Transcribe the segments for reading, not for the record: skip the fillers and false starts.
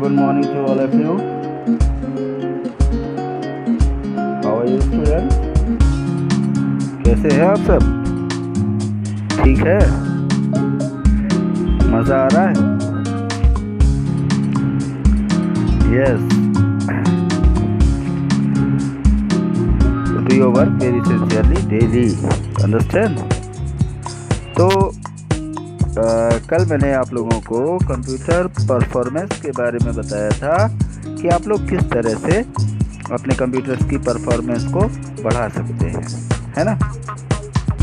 good morning to all of you. How are you students? कैसे हैं आप सब? ठीक है? मज़ा आ रहा है? Yes. Do your work very sincerely daily. Understand? तो कल मैंने आप लोगों को कंप्यूटर परफॉर्मेंस के बारे में बताया था कि आप लोग किस तरह से अपने कंप्यूटर्स की परफॉर्मेंस को बढ़ा सकते हैं, है ना।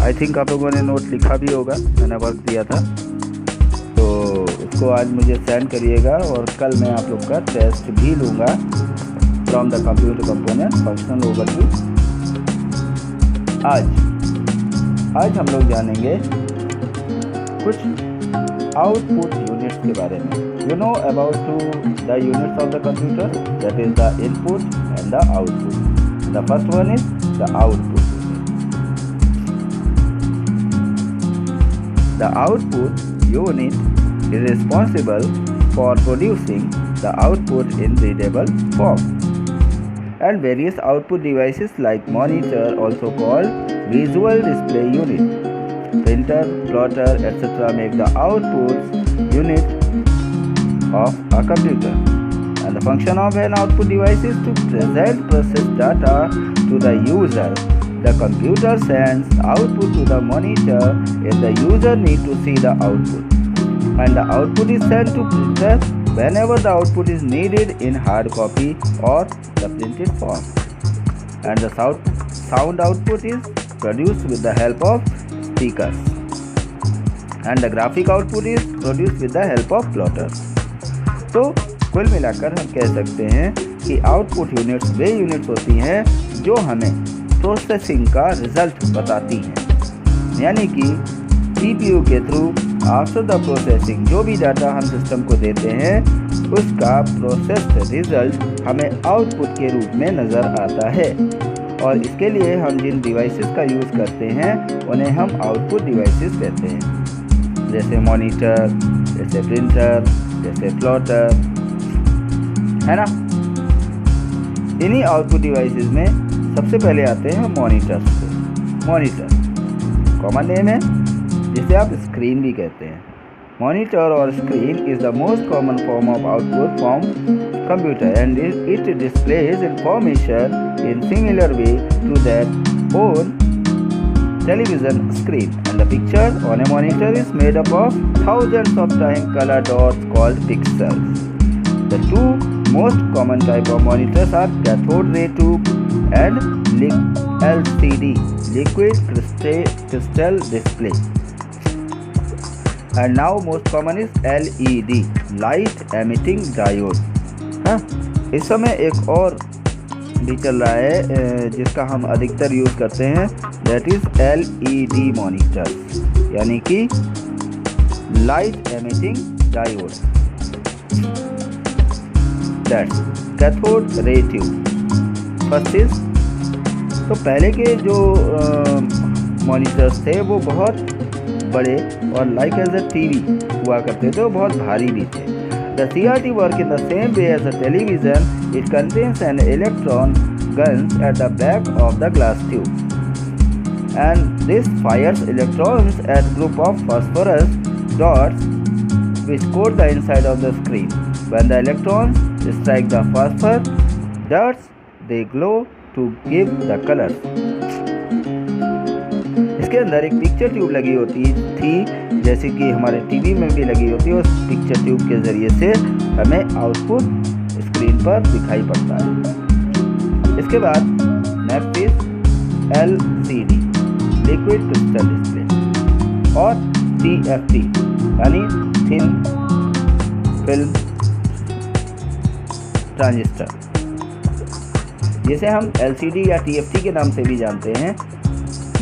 आई थिंक आप लोगों ने नोट लिखा भी होगा, मैंने वर्क दिया था, तो उसको आज मुझे सेंड करिएगा और कल मैं आप लोग का टेस्ट भी लूँगा from the computer component functional overview. आज हम लोग जानेंगे कुछ आउटपुट यूनिट्स के बारे में। You know about the units of the computer, that is the input and the output. The first one is the output unit. The output unit is responsible for producing the output in readable form, and various output devices like monitor, also called visual display unit, printer, plotter, etc. make the output unit of a computer. And the function of an output device is to present process data to the user. The computer sends output to the monitor if the user needs to see the output, and the output is sent to printer whenever the output is needed in hard copy or the printed form. And the sound output is produced with the help of speakers, and the graphic output is produced with the help of plotters. तो कुल मिलाकर हम कह सकते हैं कि output units वे units होती हैं जो हमें प्रोसेसिंग का रिजल्ट बताती हैं, यानी कि CPU के थ्रू आफ्टर द प्रोसेसिंग जो भी डाटा हम सिस्टम को देते हैं उसका प्रोसेस्ड रिजल्ट हमें आउटपुट के रूप में नज़र आता है। और इसके लिए हम जिन डिवाइसेस का यूज़ करते हैं उन्हें हम आउटपुट डिवाइसेस कहते हैं, जैसे मॉनिटर, जैसे प्रिंटर, जैसे प्लॉटर, है ना। इन्हीं आउटपुट डिवाइसेस में सबसे पहले आते हैं मॉनिटर्स से। मॉनिटर कॉमन नेम है जिसे आप स्क्रीन भी कहते हैं। मॉनिटर और screen is the most common form of output from computer, and it displays information in similar way to that on television screen, and the picture on a monitor is made up of thousands of time color dots called pixels. The two most common type of monitors are cathode ray tube and LCD, liquid crystal display, and now most common is LED, light emitting diode. हाँ, इस समय एक और भी चल रहा है जिसका हम अधिकतर यूज़ करते हैं, दैट इज़ LED मॉनिटर, यानी कि light emitting diode, that's cathode ray tube. First is, तो पहले के जो मॉनिटर्स थे वो बहुत बड़े और लाइक एज अ टीवी हुआ करते थे, वो बहुत भारी भी थे। The CRT work in the same way as a television. It contains an electron guns at the back of the glass tube, and this fires electrons at group of phosphorus dots which coat the inside of the screen. When the electrons strike the phosphor dots, they glow to give the colors. इसके अंदर एक picture tube लगी होती थी, जैसे कि हमारे TV में भी लगी होती है। उस पिक्चर ट्यूब के ज़रिए से हमें आउटपुट स्क्रीन पर दिखाई पड़ता है। इसके बाद next is LCD, liquid crystal display, और TFT यानी थिन फिल्म ट्रांजिस्टर, जिसे हम LCD या TFT के नाम से भी जानते हैं।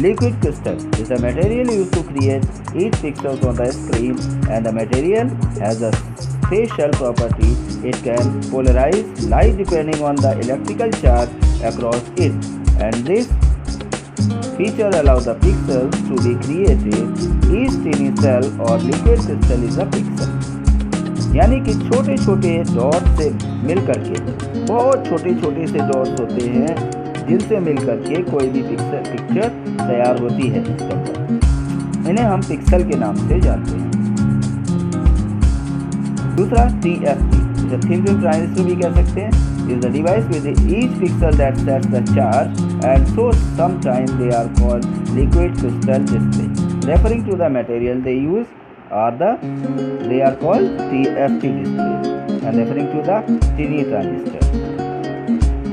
Liquid crystal is a material used to create each pixels on the screen, and the material has a special property. It can polarize light depending on the electrical charge across it, and this feature allows the pixels to be created. Each tiny cell or liquid crystal is a pixel. यानी कि छोटे छोटे dot से मिल करके, बहुत छोटे छोटे से डॉट्स होते हैं जिनसे मिल करके कोई भी पिक्चर तैयार होती है सिस्टम पर। इन्हें हम पिक्सल के नाम से जानते हैं। दूसरा TFT, इसे थिन फिल्म ट्रांजिस्टर भी कह सकते हैं, is the device with each pixel that sets the charge, and so sometimes they are called liquid crystal display. Referring to the material they use they are called TFT displays, and referring to the tiny transistors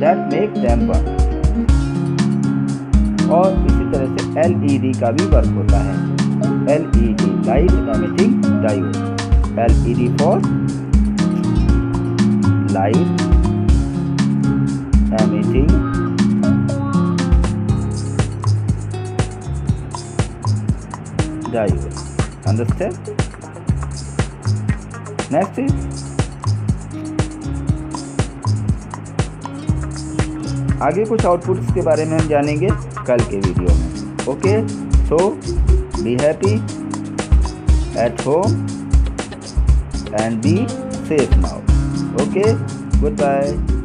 that make them work. और इसी तरह से LED का भी work होता है। LED light emitting diode, LED for light emitting diode. Understand? Next is आगे कुछ आउटपुट्स के बारे में हम जानेंगे कल के वीडियो में। Okay, so be happy at home and be safe now. Okay, goodbye.